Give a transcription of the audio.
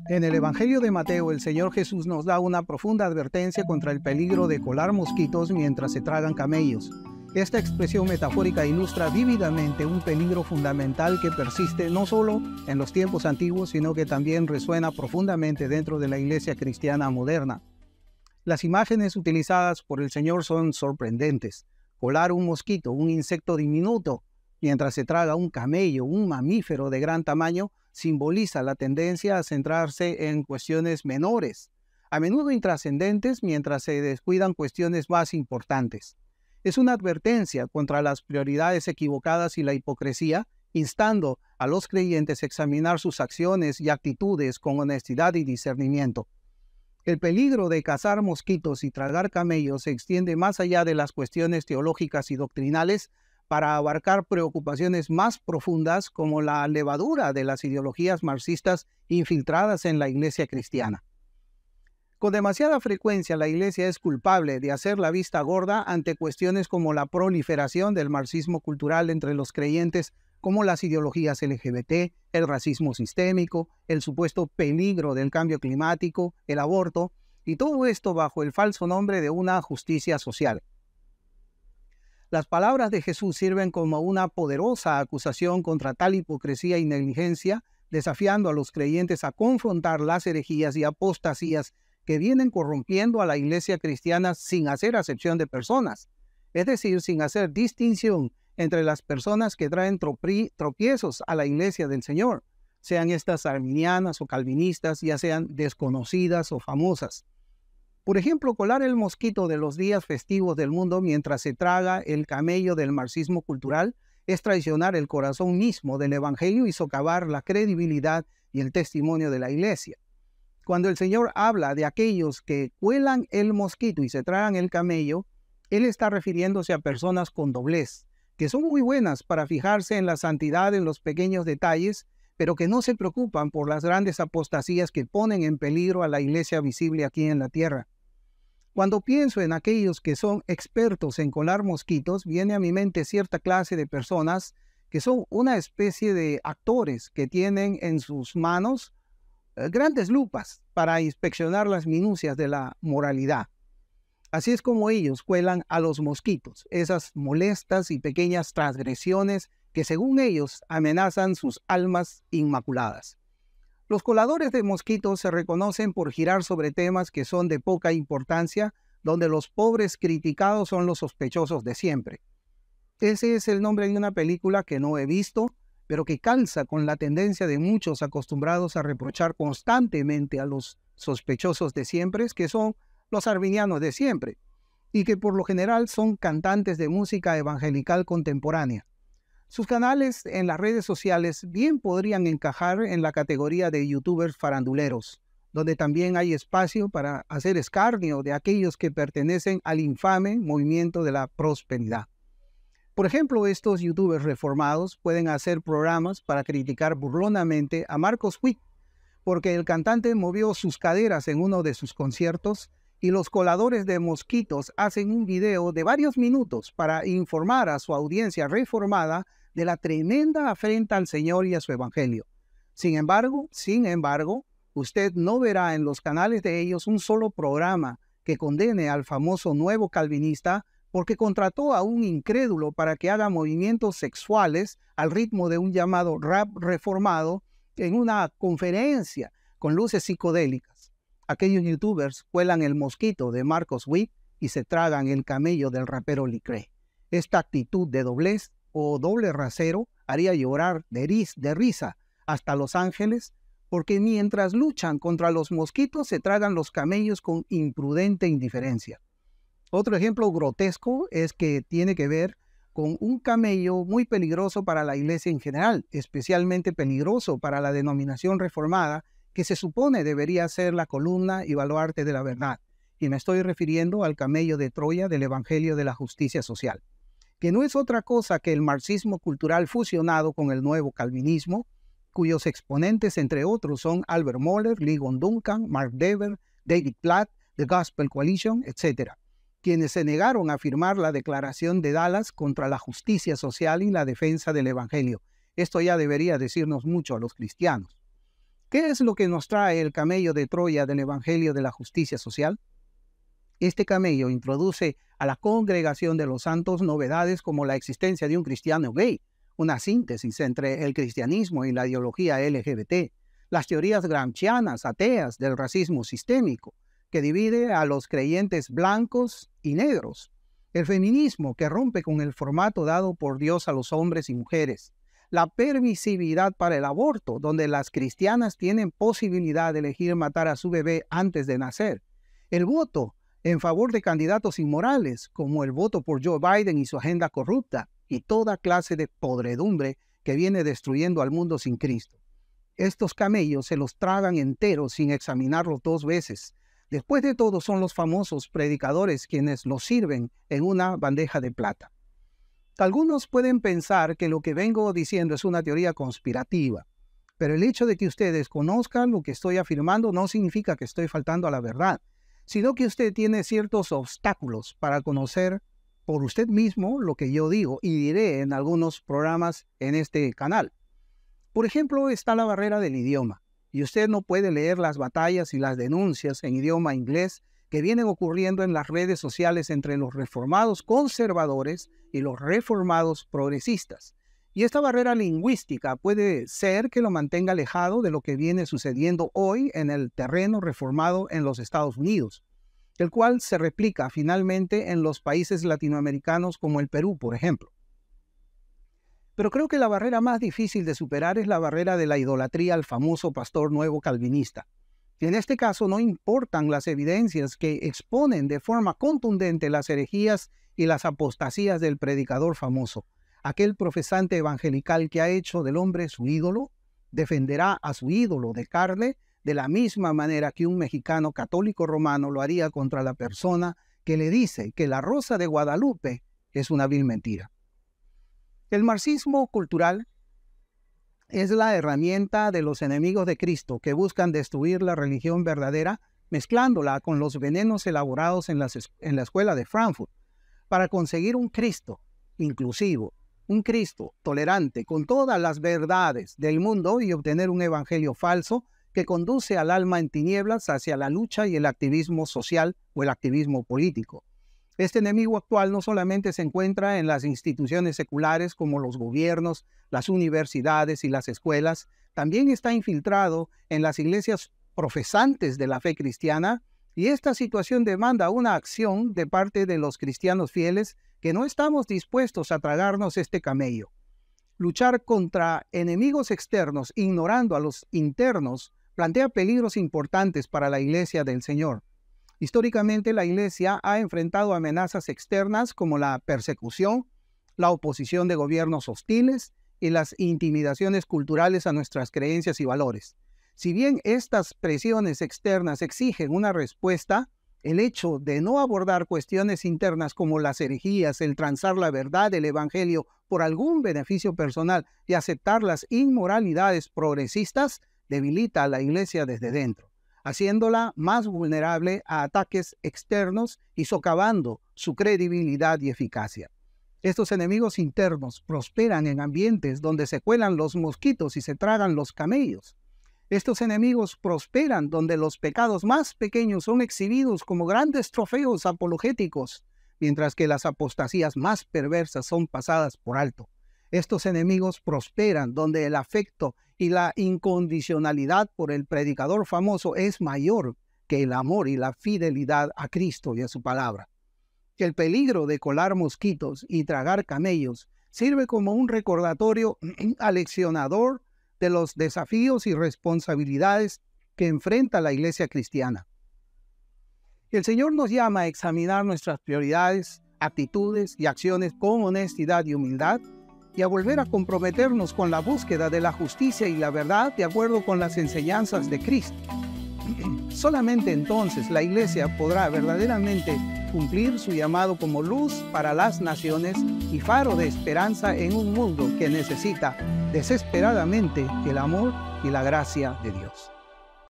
En el Evangelio de Mateo, el Señor Jesús nos da una profunda advertencia contra el peligro de colar mosquitos mientras se tragan camellos. Esta expresión metafórica ilustra vívidamente un peligro fundamental que persiste no solo en los tiempos antiguos, sino que también resuena profundamente dentro de la iglesia cristiana moderna. Las imágenes utilizadas por el Señor son sorprendentes. Colar un mosquito, un insecto diminuto, mientras se traga un camello, un mamífero de gran tamaño, simboliza la tendencia a centrarse en cuestiones menores, a menudo intrascendentes, mientras se descuidan cuestiones más importantes. Es una advertencia contra las prioridades equivocadas y la hipocresía, instando a los creyentes a examinar sus acciones y actitudes con honestidad y discernimiento. El peligro de cazar mosquitos y tragar camellos se extiende más allá de las cuestiones teológicas y doctrinales para abarcar preocupaciones más profundas como la levadura de las ideologías marxistas infiltradas en la iglesia cristiana. Con demasiada frecuencia la iglesia es culpable de hacer la vista gorda ante cuestiones como la proliferación del marxismo cultural entre los creyentes, como las ideologías LGBT, el racismo sistémico, el supuesto peligro del cambio climático, el aborto, y todo esto bajo el falso nombre de una justicia social. Las palabras de Jesús sirven como una poderosa acusación contra tal hipocresía y negligencia, desafiando a los creyentes a confrontar las herejías y apostasías que vienen corrompiendo a la iglesia cristiana sin hacer acepción de personas, es decir, sin hacer distinción entre las personas que traen tropiezos a la iglesia del Señor, sean estas arminianas o calvinistas, ya sean desconocidas o famosas. Por ejemplo, colar el mosquito de los días festivos del mundo mientras se traga el camello del marxismo cultural es traicionar el corazón mismo del Evangelio y socavar la credibilidad y el testimonio de la iglesia. Cuando el Señor habla de aquellos que cuelan el mosquito y se tragan el camello, Él está refiriéndose a personas con doblez, que son muy buenas para fijarse en la santidad en los pequeños detalles, pero que no se preocupan por las grandes apostasías que ponen en peligro a la iglesia visible aquí en la tierra. Cuando pienso en aquellos que son expertos en colar mosquitos, viene a mi mente cierta clase de personas que son una especie de actores que tienen en sus manos grandes lupas para inspeccionar las minucias de la moralidad. Así es como ellos cuelan a los mosquitos, esas molestas y pequeñas transgresiones que según ellos amenazan sus almas inmaculadas. Los coladores de mosquitos se reconocen por girar sobre temas que son de poca importancia, donde los pobres criticados son los sospechosos de siempre. Ese es el nombre de una película que no he visto, pero que calza con la tendencia de muchos acostumbrados a reprochar constantemente a los sospechosos de siempre, que son los arminianos de siempre, y que por lo general son cantantes de música evangelical contemporánea. Sus canales en las redes sociales bien podrían encajar en la categoría de youtubers faranduleros, donde también hay espacio para hacer escarnio de aquellos que pertenecen al infame movimiento de la prosperidad. Por ejemplo, estos youtubers reformados pueden hacer programas para criticar burlonamente a Marcos Witt, porque el cantante movió sus caderas en uno de sus conciertos y los coladores de mosquitos hacen un video de varios minutos para informar a su audiencia reformada de la tremenda afrenta al Señor y a su evangelio. Sin embargo, usted no verá en los canales de ellos un solo programa que condene al famoso nuevo calvinista porque contrató a un incrédulo para que haga movimientos sexuales al ritmo de un llamado rap reformado en una conferencia con luces psicodélicas. Aquellos youtubers cuelan el mosquito de Marcos Witt y se tragan el camello del rapero Lecrae. Esta actitud de doblez o doble rasero haría llorar de risa hasta Los Ángeles, porque mientras luchan contra los mosquitos se tragan los camellos con imprudente indiferencia. Otro ejemplo grotesco es que tiene que ver con un camello muy peligroso para la iglesia en general, especialmente peligroso para la denominación reformada, que se supone debería ser la columna y baluarte de la verdad. Y me estoy refiriendo al camello de Troya del Evangelio de la Justicia Social, que no es otra cosa que el marxismo cultural fusionado con el nuevo calvinismo, cuyos exponentes, entre otros, son Albert Mohler, Ligon Duncan, Mark Dever, David Platt, The Gospel Coalition, etc., quienes se negaron a firmar la Declaración de Dallas contra la justicia social y la defensa del Evangelio. Esto ya debería decirnos mucho a los cristianos. ¿Qué es lo que nos trae el camello de Troya del Evangelio de la Justicia Social? Este camello introduce a la congregación de los santos novedades como la existencia de un cristiano gay, una síntesis entre el cristianismo y la ideología LGBT, las teorías gramscianas ateas del racismo sistémico, que divide a los creyentes blancos y negros, el feminismo que rompe con el formato dado por Dios a los hombres y mujeres, la permisividad para el aborto, donde las cristianas tienen posibilidad de elegir matar a su bebé antes de nacer, el voto en favor de candidatos inmorales, como el voto por Joe Biden y su agenda corrupta, y toda clase de podredumbre que viene destruyendo al mundo sin Cristo. Estos camellos se los tragan enteros sin examinarlos 2 veces. Después de todo, son los famosos predicadores quienes los sirven en una bandeja de plata. Algunos pueden pensar que lo que vengo diciendo es una teoría conspirativa, pero el hecho de que ustedes conozcan lo que estoy afirmando no significa que estoy faltando a la verdad, sino que usted tiene ciertos obstáculos para conocer por usted mismo lo que yo digo y diré en algunos programas en este canal. Por ejemplo, está la barrera del idioma, y usted no puede leer las batallas y las denuncias en idioma inglés que vienen ocurriendo en las redes sociales entre los reformados conservadores y los reformados progresistas. Y esta barrera lingüística puede ser que lo mantenga alejado de lo que viene sucediendo hoy en el terreno reformado en los Estados Unidos, el cual se replica finalmente en los países latinoamericanos como el Perú, por ejemplo. Pero creo que la barrera más difícil de superar es la barrera de la idolatría al famoso pastor nuevo calvinista. Y en este caso no importan las evidencias que exponen de forma contundente las herejías y las apostasías del predicador famoso. Aquel profesante evangelical que ha hecho del hombre su ídolo, defenderá a su ídolo de carne de la misma manera que un mexicano católico romano lo haría contra la persona que le dice que la Rosa de Guadalupe es una vil mentira. El marxismo cultural es la herramienta de los enemigos de Cristo que buscan destruir la religión verdadera mezclándola con los venenos elaborados en la escuela de Frankfurt para conseguir un Cristo inclusivo, un Cristo tolerante con todas las verdades del mundo y obtener un evangelio falso que conduce al alma en tinieblas hacia la lucha y el activismo social o el activismo político. Este enemigo actual no solamente se encuentra en las instituciones seculares como los gobiernos, las universidades y las escuelas, también está infiltrado en las iglesias profesantes de la fe cristiana, y esta situación demanda una acción de parte de los cristianos fieles que no estamos dispuestos a tragarnos este camello. Luchar contra enemigos externos, ignorando a los internos, plantea peligros importantes para la iglesia del Señor. Históricamente, la iglesia ha enfrentado amenazas externas como la persecución, la oposición de gobiernos hostiles y las intimidaciones culturales a nuestras creencias y valores. Si bien estas presiones externas exigen una respuesta, el hecho de no abordar cuestiones internas como las herejías, el transar la verdad del evangelio por algún beneficio personal y aceptar las inmoralidades progresistas debilita a la iglesia desde dentro, haciéndola más vulnerable a ataques externos y socavando su credibilidad y eficacia. Estos enemigos internos prosperan en ambientes donde se cuelan los mosquitos y se tragan los camellos. Estos enemigos prosperan donde los pecados más pequeños son exhibidos como grandes trofeos apologéticos, mientras que las apostasías más perversas son pasadas por alto. Estos enemigos prosperan donde el afecto y la incondicionalidad por el predicador famoso es mayor que el amor y la fidelidad a Cristo y a su palabra. El peligro de colar mosquitos y tragar camellos sirve como un recordatorio aleccionador de los desafíos y responsabilidades que enfrenta la iglesia cristiana. El Señor nos llama a examinar nuestras prioridades, actitudes y acciones con honestidad y humildad y a volver a comprometernos con la búsqueda de la justicia y la verdad de acuerdo con las enseñanzas de Cristo. Solamente entonces la iglesia podrá verdaderamente cumplir su llamado como luz para las naciones y faro de esperanza en un mundo que necesita desesperadamente el amor y la gracia de Dios.